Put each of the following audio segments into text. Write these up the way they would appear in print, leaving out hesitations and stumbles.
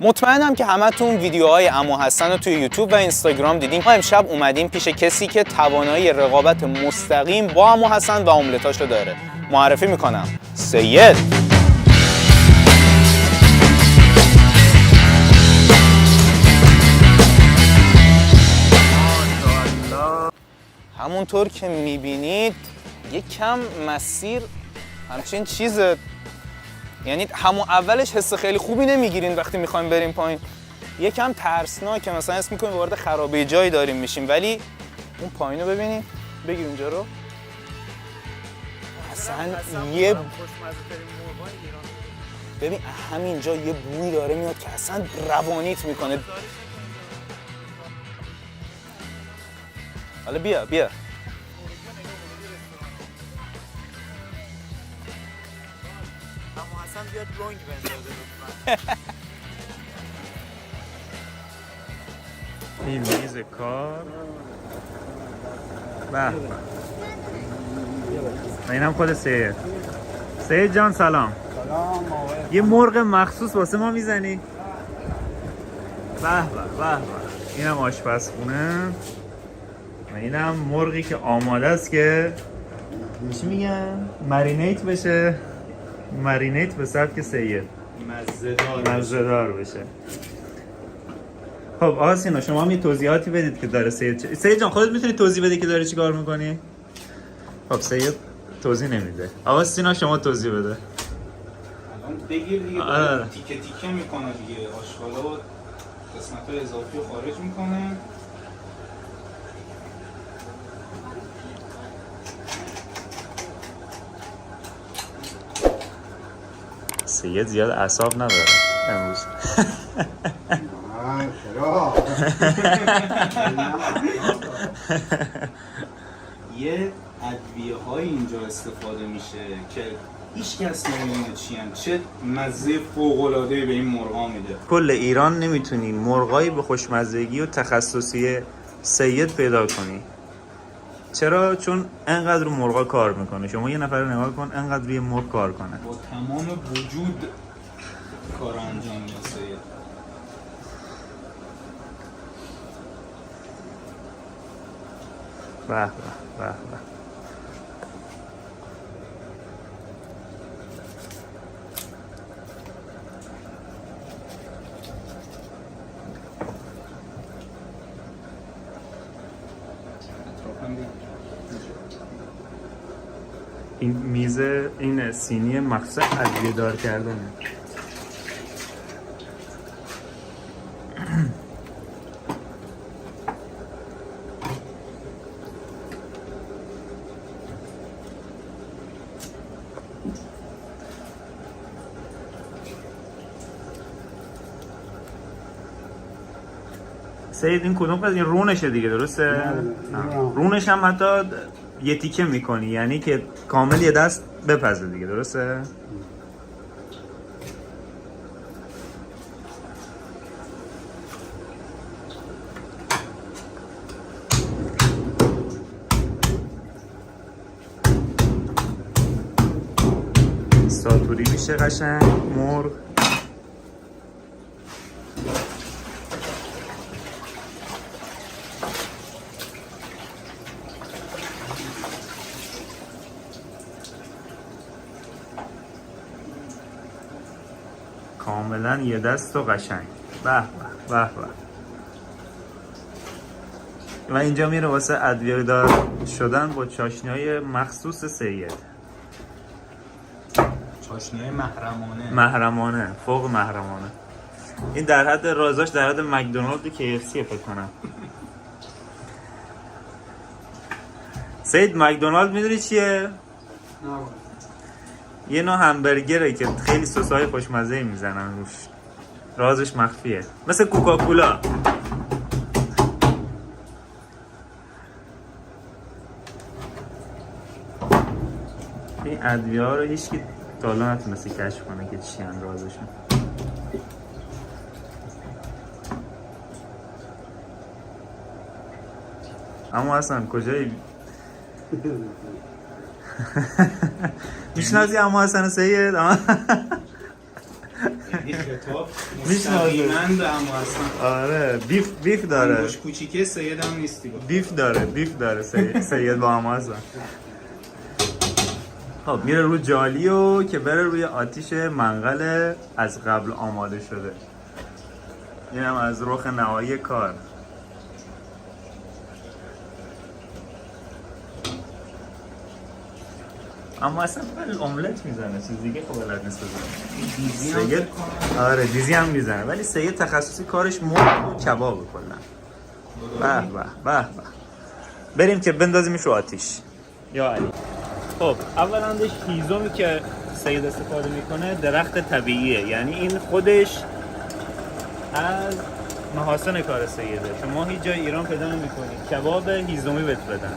مطمئنم که همتون ویدیوهای عمو حسن رو توی یوتیوب و اینستاگرام دیدین. ما امشب اومدیم پیش کسی که توانایی رقابت مستقیم با عمو حسن و املتاش رو داره. معرفی میکنم، سید. همونطور که میبینید یک کم مسیر همچین چیزه، یعنی همون اولش حس خیلی خوبی نمیگیرین وقتی میخوایم بریم پایین، یکم ترسناکه، مثلا حس میکنیم وارد خرابه جایی داریم میشیم، ولی اون پایین رو ببینید، بگیر اونجا رو اصلا یه ببین همینجا یه بوی داره میاد که اصلا روانیت میکنه. حالا بیا بیا حسن بیاد رنگ بندازه. این میز کار به به اینم خود سید جان سلام. یه مرغ مخصوص واسه ما میزنی؟ به به به به. اینم آشپزخونه و اینم مرغی که آماده است که چی میگن؟ مرینیت بشه، مرینیت به سبک سید، مزه‌دار بشه. خب آقا سینا شما هم یه توضیحاتی بدید که داره سید جان خودت میتونی توضیح بدی که داره چی کار میکنی؟ خب سید توضیح نمیده. آقا سینا شما توضیح بده. الان بگیر دیگه، تیکه تیکه میکنه دیگه، آشغالا و قسمت‌های اضافی رو خارج میکنه. سید زیاد اعصاب نداره امروز. چرا؟ یه ادویه های اینجا استفاده میشه که هیچ کس نمیدونه چی هن. چه مزه فوق‌العاده‌ای به این مرغا میده. کل ایران نمیتونی مرغایی به خوشمزگی و تخصصی سید پیدا کنی. چرا؟ چون انقدر رو مرغا کار میکنه. شما یه نفر رو نگاه کن انقدر روی مرغ کار کنه، با تمام وجود کار انجام میده سید. به به به به. این میز، این سینی مخصوص ادویه دار کردنه. سید این کدوم قضیه؟ این رونشه دیگه، درسته؟ رونش هم حتی یه تیکه میکنی، یعنی که کامل یه دست بپزه دیگه، درسته؟ ساتوری میشه قشنگ مرغ. کاملا یه دست و قشنگ. به به به به. و اینجا میره واسه ادویه دار شدن با چاشنی‌های مخصوص سید. چاشنی‌های محرمانه، فوق محرمانه. این در حد رازاش در حد مکدونالد و KFC فکر کنم. سید مکدونالد میدونی چیه؟ یه نوع همبرگره که خیلی سس‌های خوشمزه‌ای میزنن روش. رازش مخفیه. مثل کوکاکولا. این ادویه ها رو هیچکی تا حالا نتونسته کشف کنه که چی هن رازشون. اما اصلا کجایی؟ میشناسی اما حسن سید؟ تو میشناسه. مستقیما به هم هستن. آره بیف داره. انگوش کوچیکه سید هم نیستی با. بیف داره سید با هم هستن. خب میره رو جالیو که بره روی آتیش منقل از قبل آماده شده. اینم از رخ نهایی کار. اما اصلا ولی املت میزنه، چیز دیگه خب بلد نیست بزنه. سید آره دیزی هم میزنه، ولی سید تخصصی کارش مرغ و کبابه کلا. به بریم که بندازیمش رو آتیش. یا علی. خب اولندش هیزومی که سید استفاده میکنه درخت طبیعیه، یعنی این خودش از محاسن کار سیده. شما هیچ جای ایران پیدا نمی‌کنی کباب هیزومی بهت بدن.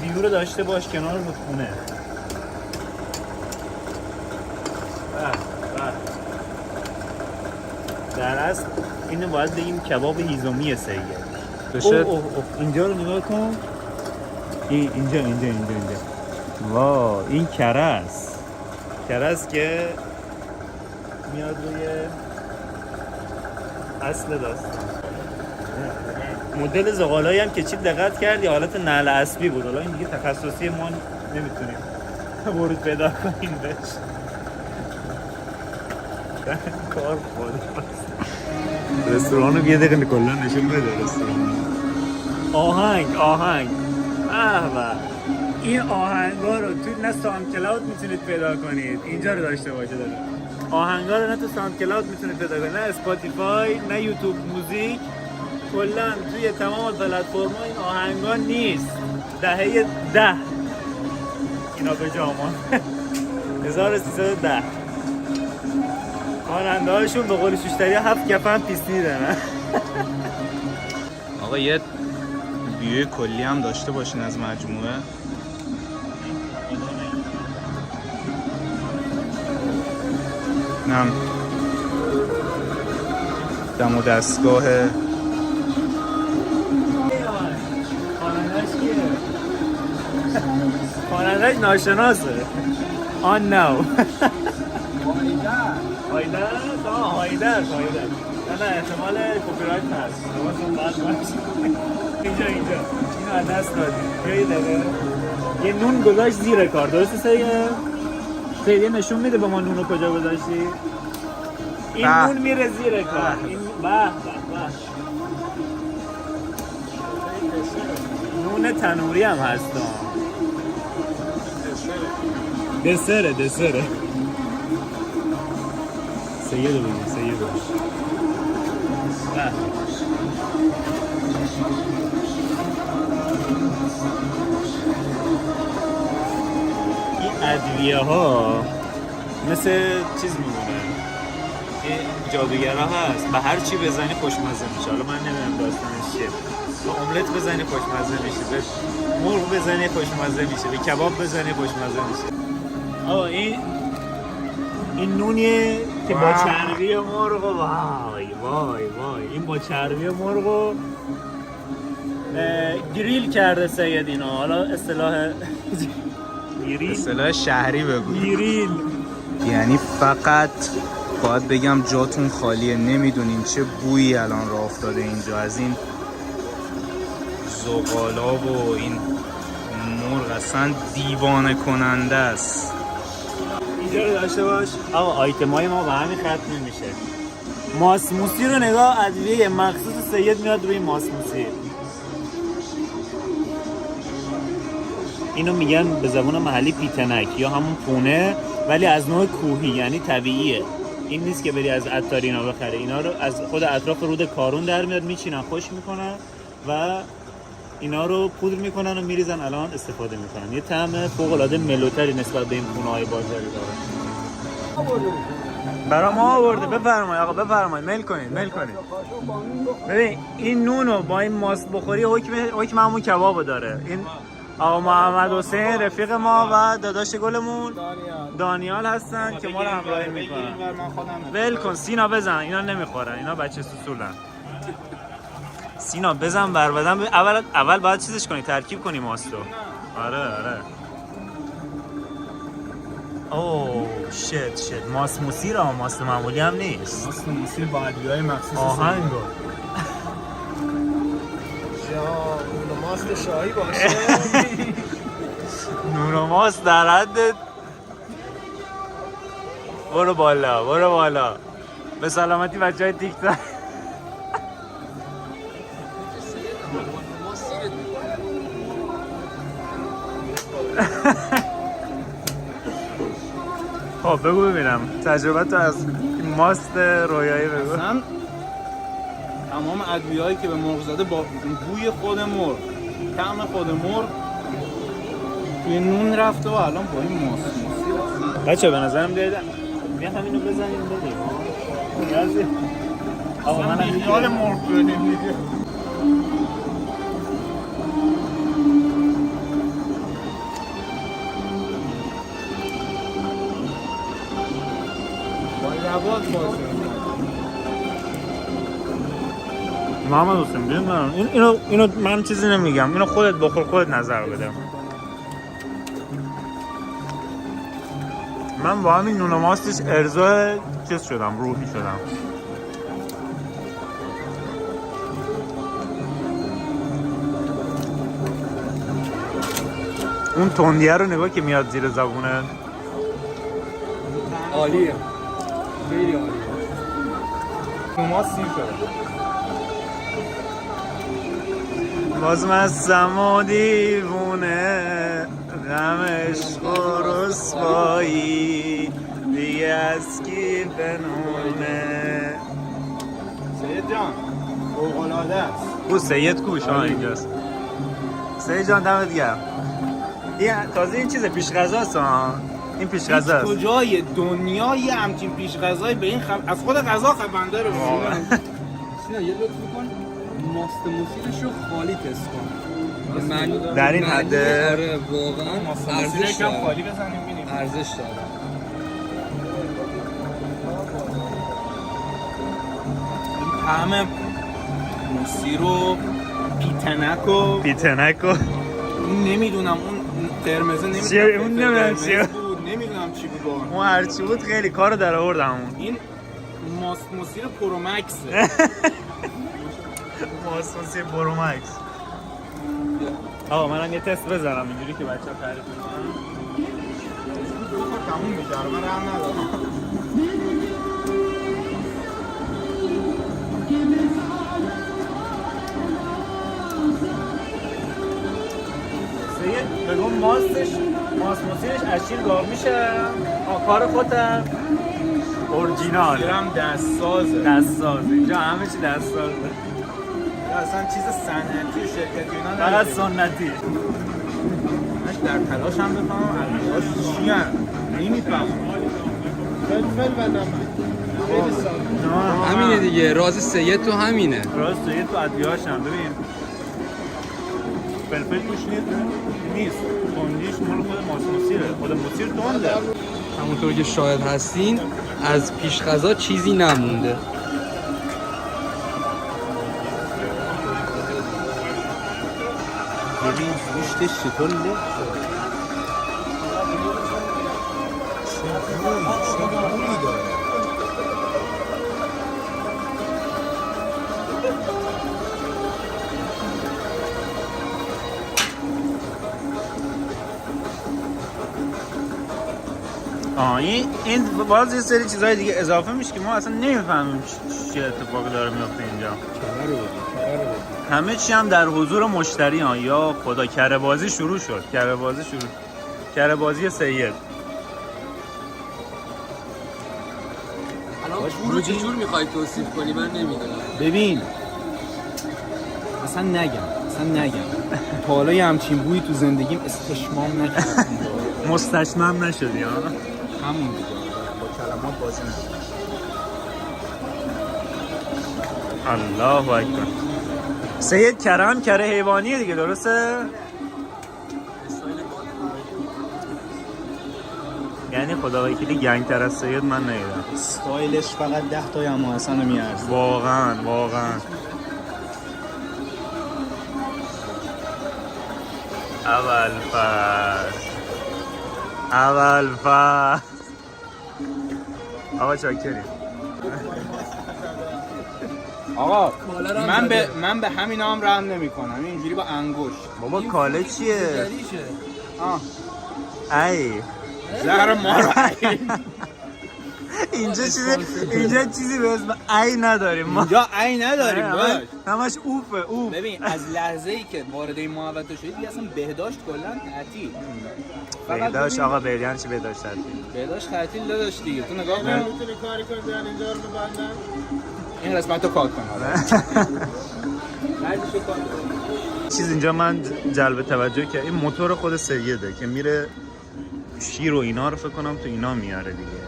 ویو رو داشته باش کنار رودخونه. در اصل اینو باید بگیم کباب هیزومی سید. اوه اینجا رو نگاه کن. اینجا واو این کرز که میاد روی اصل داستان. مدل زغالایی هم که چی دقت کردی حالت نعل اسبی بود. حالا این دیگه تخصصی ما نمیتونیم ورود پیدا کنیم بهش. کار خود رستوران رو یه دقیقه کلا نشون بده. رستوران آهنگ این آهنگا رو تو نه ساوند کلاود میتونید پیدا کنید، اینجا رو داشته باشه داره. آهنگا رو نه تو ساوند کلاود میتونید پیدا کنید، نه اسپاتیفای نه یوتیوب موزیک، کلا توی تمام پلتفرم‌ها این آهنگا نیست. دهه 10 اینا به جا آمد 1310 خواننده هاشون به قول شوشتری 7 کفن پیستی دارن. آقا یه ویو کلی هم داشته باشین از مجموعه. نم دم و دستگاه خواننده‌اش ناشناسه. آن نو هایدر نه احتمال کپی رایت هست. اینجا اینو از دست دادیم. یه دقیقه یه نون گذاشت زیر کار، درسته سید نشون میده به ما نونو کجا گذاشتی. این نون میره زیر کار. این نون تنوری هم هست. دسره سیدو بگیم سیدو. این ادویه ها مثل چیز میمونه، این جادوگرها هست، به هر چی بزنی خوشمزه میشه. حالا من نمیدونم داستانش چیه. به املت بزنی خوشمزه میشه، به مرغ بزنی خوشمزه میشه، به کباب بزنی خوشمزه میشه. آه این نونیه که با چربی مرغ و وای این با چربی مرغ و گریل کرده سید اینا. حالا اصطلاح شهری بگو. گریل یعنی فقط باید بگم جاتون خالیه، نمیدونین چه بویی الان راه افتاده اینجا از این زغالا و این مرغ. اصلا دیوانه کننده است. اینجا رو داشته باش. آقا آیتمای ما به همین ختم میشه. ماسموسی رو نگاه، ادویه مخصوص سید میاد روی ماسموسی. اینو میگن به زبان محلی پیتنک یا همون پونه، ولی از نوع کوهی، یعنی طبیعیه. این نیست که بری از عطار اینا بخره. اینا رو از خود اطراف رود کارون در میاد، میچینن، خوش میکنن و اینا رو پودر میکنن و میریزن، الان استفاده میکنن. یه طعم فوق العاده ملوتری نسبت به این پونه‌های بازاری داره. برای ما آورده. بفرمایید آقا، بفرمایید. میل کنید. ببین این نونو با این ماست بخوری حکم همون کبابو داره. این آقا محمد حسین رفیق ما و داداش گلمون دانیال هستن که ما رو همراهی میکنن. ول کن سینا بزن، اینا نمیخورن، اینا بچه سوسولن. سینا بزن بر بدن. اول باید چیزش کنی، ترکیب کنی ماستو. آره اوه شت ماست موسیر ها، ماست معمولی هم نیست. ماست موسیر با ادویه‌های مخصوص آهنگ یا اون ماست شاهی باشه. نون و ماست در حد. برو بالا به سلامتی بچه های تیک تاک. خب بگو ببینم تجربه تو از ماست رویایی بگو. اصلا تمام ادویه‌هایی که به مرغ زده با بوی خود مرغ، طعم خود مرغ توی نون رفته و الان با این ماست موسیر. بچه به نظرم بیاید بیاید همینو بزنیم بدیم. آقا من بیخیال مرغ شدیم دیگه. با لبات بازه. محمد حسین ببین اینو من چیزی نمیگم، اینو خودت بخور، خودت نظر بده. من با همین نون و ماستش ارضا چیز شدم، روحی شدم. اون تندیه رو نگاه که میاد زیر زبونه. عالیه، خیلی عالیه. ماست سیر شده. باز مستم و دیوونه، غمش و رسوایی دیگه از کی بنونه. سید جان فوق‌العاده است. او سید کوش ها اینجاست. سید جان دمت گرم. تازه این چیز پیش غذاست ها. این پیش غذا است. کجای دنیا یه همچین پیش غذایی به این از خود غذا خبنده رو سینا یه لطف کن ماست موسیرش رو خالی تست کن. در این حد. آره واقعا ارزش یکم داره. خالی بزنیم ببینیم. ارزش داره. این طعم موسیر و پیتنک و نمیدونم اون قرمزه چیه؟ اون نمیدونم چیه بود، نمیدونم چی بود واقعا. اون هرچی بود خیلی کارو در آوردم. اون این ماست موسیر پرومکسه. ماست موسیر پرومکس. آقا منم یه تست بزنم اینجوری که بچه‌ها تعریف می‌کنن. تموم میشه، من راه ندارم. سید بگو ماست موسیرش از چی گاو میشه؟ کار خودم اورجینال. سیرم دستسازه. اینجا همه چی دستسازه. اصلا چیز صنعتی و شرکتی اینا فقط سنتی. مش در تلاش هم بفهمم عقیده‌هاش چی هست. نمیفهمم. فلفل و نمک. همینه دیگه، راز سید تو همینه. راز سید تو ادویه‌هاش هم ببین. فلفل توش نیست. تندیش مال خود ماست موسیره. خود موسیر تنده. همونطور که شاهد هستین از پیش غذا چیزی نمونده. ببین گوشتش چطور له این باز یه سری چیزهای دیگه اضافه میشه که ما اصلا نمیفهمیم چه اتفاقی داره میفته اینجا. همه چی هم در حضور مشتری ها. یا خدا کره بازی شروع شد. کره بازی سید. الان پول رو چجور میخوای توصیف کنی من نمیدونم. ببین اصلا نگم تا حالا یه همچین بویی تو زندگیم استشمام نکردم. مستشمم نشدی ها. همون دیگه با کلمات بازی نکنم. الله اکبر. سید کره هم کره حیوانیه دیگه، درسته؟ یعنی خدا وکیلی گنگ‌تر از سید من ندیدم. استایلش فقط 10 تا اما حسن رو میارزه. واقعا اول فصل اول فصل. آقا چاکریم. آقا من به همین هم رحم نمی‌کنم. اینجوری با انگشت. بابا کاله چیه؟ آه ای زهر مار. اینجا چیزی به اسم ای نداریم ما. اینجا عین نداریم باش. همش اوفه اوف. ببین از لحظه‌ای که وارد این محوطه شدید دیگه اصلا بهداشت کلا تعطیل. بهداشت آقا بریان چی بهداشت تعطیل؟ بهداشت تعطیل داداش دیگه. تو نگاه کن. میتونی کاری کنی بیان اینجا رو ببندن؟ این قسمتو کات کن حالا. چیز اینجا من جلب توجه که این موتور خود سیده که میره شیر و اینا رو فکر کنم تو اینا میاره دیگه.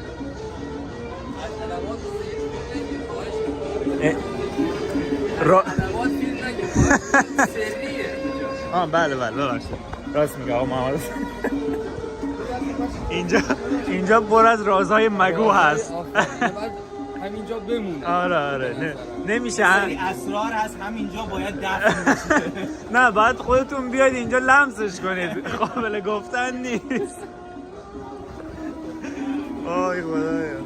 بله ببخشید راست میگه آقا محمد. اینجا پر از رازهای مگو هست. همینجا بمونه. آره نمیشه اسرار هست همینجا باید دفن بشه. نه بعد خودتون بیاید اینجا لمسش کنید، قابل گفتن نیست. آی خدایا.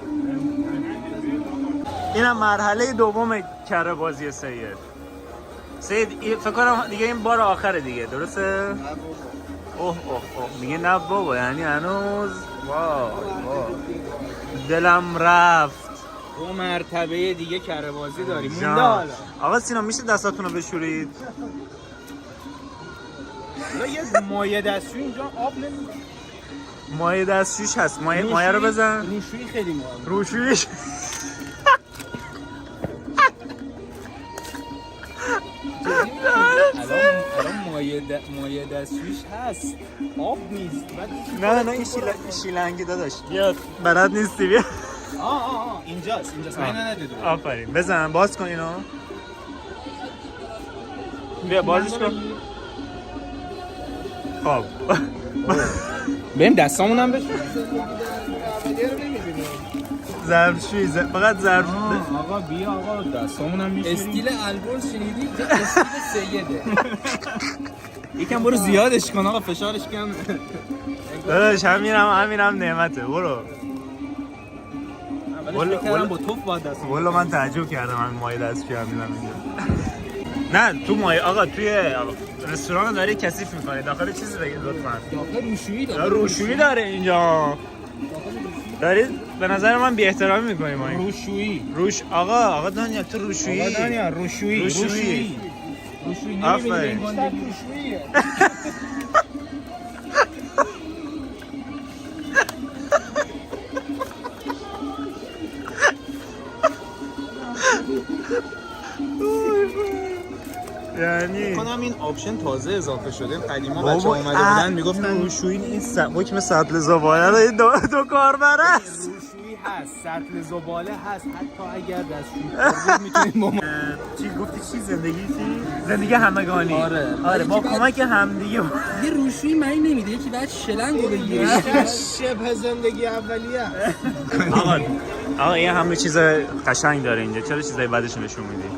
اینم مرحله دوم کره بازی سید فکر کنم دیگه این بار آخره دیگه، درسته؟ اوه میگه نه بابا، یعنی هنوز وای دلم رفت. 2 مرتبه دیگه کره بازی داریم. مونده جان. حالا. آقا سینا میشه دستاتون رو بشورید؟ حالا یه مایع دستشویی اینجا آب نمیده. مایع دستشویش هست. مایع رو بزن. روشویی خیلی مهمه. روشویش الان مایع دستشویش هست، آب نیست. نه این شیلنگی داداش بیا، بلد نیستی بیا. اینجاست من ندیدم. آفرین بزن باز کن اینو. بیا بازش کن. خب بریم دستامون هم بشوریم. ظرفشویی فقط ظرف. آقا بیا آقا دستامون هم میشوریم. استیل البرز شنیدی؟ استیل سیده. یکم برو زیادش کن آقا، فشارش کم. داداش همینم نعمته. برو. والا با توپ باید دست. والا من تعجب کردم من مایع دستشویی هم دیدم اینجا. نه تو مایع آقا توی رستوران داره کثیف میکنه، داخل چیزی بگید لطفا. داخل روشویی داره. روشویی داره اینجا. دارید به نظر من بی احترامی میکنی ما. روشویی. آقا دانیال تو روشویی. آقا دانیال روشویی. آفرین. روشوییه. یعنی کنم این آپشن تازه اضافه شده. قدیما بچه‌ها اومده بودن میگفتن روشویی این حکم سطل زباله رو دو کاربر است. روشویی هست، سطل زباله هست، حتی اگر دستشویی میتونیم با ما. چی گفتی چی زندگی همگانی. آره با کمک همدیگه. یه روشویی معنی نمیده، یکی بعد شلنگو بگیره. شبه زندگی اولیه. آقا این همه چیز قشنگ داره اینجا، چرا چیزای بدش نشون میدی؟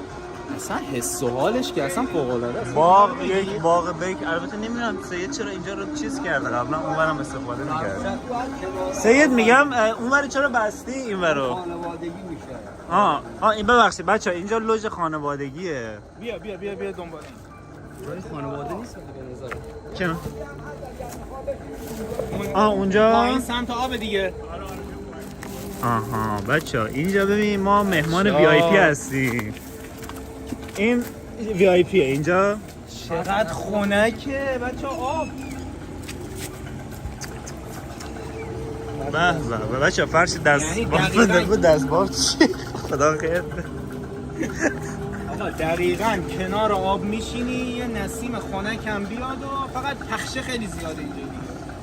اصلا حس و حالش که اصلا فوق العاده است. یک باغ بیک. البته نمیدونم سید چرا اینجا رو چیز کرده، قبلا اونورم استفاده می‌کرد. سید میگم اونور چرا بستی اینورو؟ خانوادگی میشه. این ببخشید بچه‌ها اینجا لوژ خانوادگیه. بیا دنبال این. خانواده نیست به نظر. چرا؟ اونجا این سمت آب دیگه. بچه‌ها اینجا ببین ما مهمان وی آی پی هستیم. این وی آی پیه اینجا. چقدر خنکه بچه‌ها آب. به بچه‌ها فرش دست یعنی دستباف چی؟ خدا خیر. آقا دقیقاً کنار آب میشینی یه نسیم خنک هم بیاد و فقط پخشه خیلی زیاده اینجا.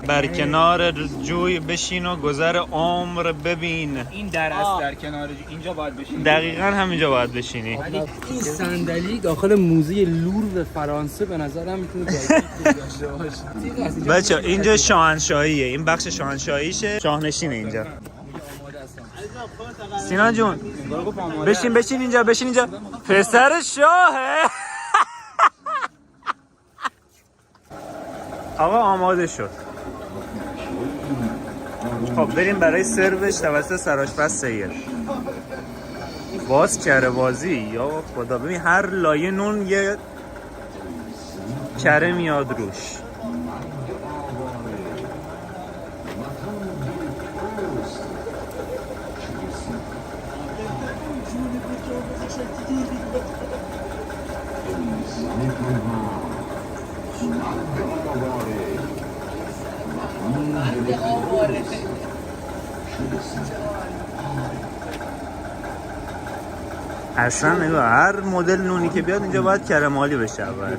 بر کنار جوی بشین و گذر عمر ببین. این در است در کنار اینجا باید بشینی. دقیقاً همینجا باید بشینی. این صندلی داخل موزه لور فرانسه به نظرم میتونه جایگاه داشته باشه. بچه اینجا شاهنشاهیه، این بخش شاهنشاهیشه، شاهنشینه اینجا. سینا جون بشین اینجا پسر شاهه. آقا آماده شد. خب بریم برای سروش توسط سرآشپز سید. باز کره بازی یا خدا، ببین هر لایه نون یه کره میاد روش. اصلا نگاه هر مدل نونی که بیاد اینجا باید کره مالی بشه اول.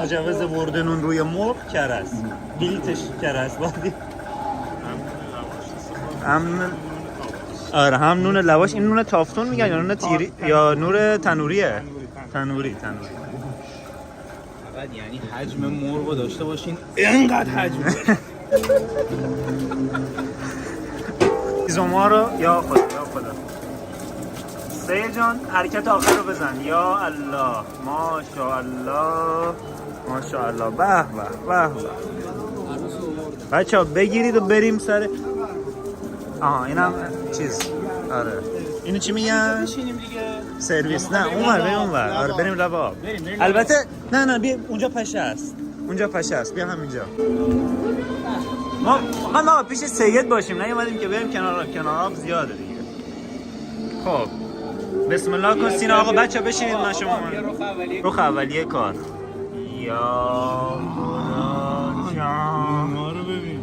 مجوز ورود نون روی مرغ کره است، بلیتش کره است. آره هم نون لواش. این نون تافتون میگن یا نون تیری یا نور تنوریه؟ تنوری. فقط یعنی حجم مرغ داشته باشین، اینقدر حجم زما رو یا خدا سید جان حرکت آخر رو بزن. یا الله، ماشاءالله ماشاءالله، به به به. بچه‌ها بگیرید و بریم سر. آها اینم چیز. آره اینو چی میگن؟ بشینیم دیگه. سرویس. نه اونور. آره بریم لباب. البته نه بیا اونجا پشه است. بیا همینجا. ما پیش سید باشیم، نیومدیم که بریم کنار آب زیاده دیگه. خب بسم الله کن سینا آقا. بچه بشینید من شما رخ اولیه کار. یا خدا جان ما رو ببین،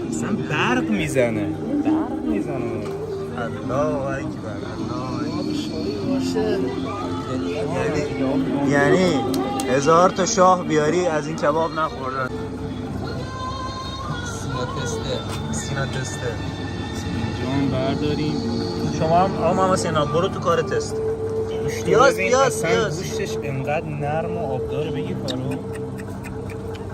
اصلا برق میزنه. الله اکبر. یعنی 1000 تا شاه بیاری از این کباب نخوردن. سینا تسته جان برداریم. شما هم آقا سینا برو تو کار تست. پیاز گوشتش انقدر نرم و آبداره. بگی کارو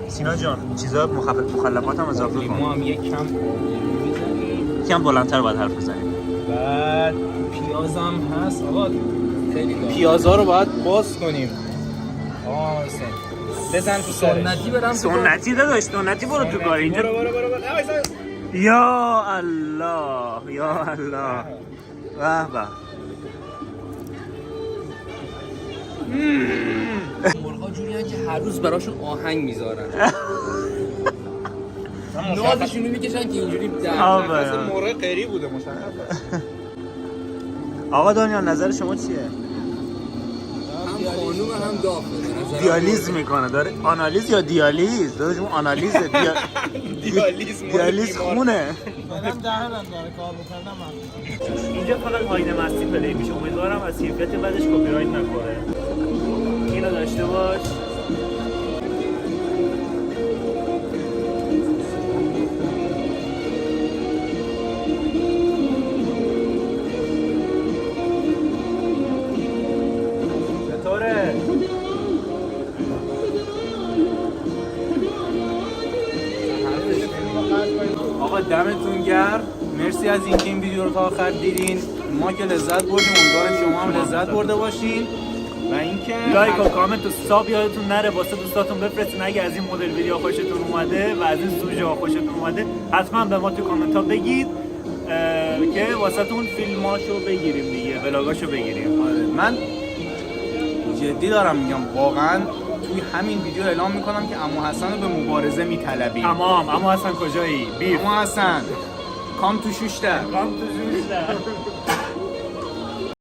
سینا جان چیزا مخلفات هم اضافه کن. ما هم یک کم میزنیم، یکم بلندتر باید حرف بزنیم. بعد پیازم هست آقا. پیازا رو باید باز کنیم. بزن تو سرش. سنتی داداش، سنتی برو تو کار اینجا. برو. یا الله به به. مرغا جوری هن که هر روز براشون آهنگ میذارن. نازشون رو میکشن که اینجوری در مرغ قری بوده مشخصه. آقا دانیال نظر شما چیه؟ هم خانوم هم داغ. دیالیز میکنه داره. آنالیز یا دیالیز؟ داداش اون آنالیزه. دیالیز خونه. منم دهنم داره کار میکنم. اینجا فقط آینه مستی پلی میشه. امیدوارم از کیفیت بعدش کپی رایت نخوره. اینو داشته باش. چطوره؟ آقا دمتون گرم. مرسی از اینکه این ویدیو رو تا آخر دیدین. ما که لذت بردیم، امیدوارم شما هم لذت برده باشین. و اینکه لایک و کامنت و ساب یادتون نره واسه دوستاتون بفرستین. اگه از این مدل ویدیو خوشتون اومده و از این سوژه خوشتون اومده حتما به ما تو کامنت ها بگید که واسهتون فیلماشو بگیریم دیگه، ولاگاشو بگیریم. آره من جدی دارم میگم، واقعا توی همین ویدیو اعلام میکنم که عمو حسن رو به مبارزه میطلبیم. تمام. عمو حسن کجایی؟ عمو حسن کام تو شوشته. کام تو شوشته.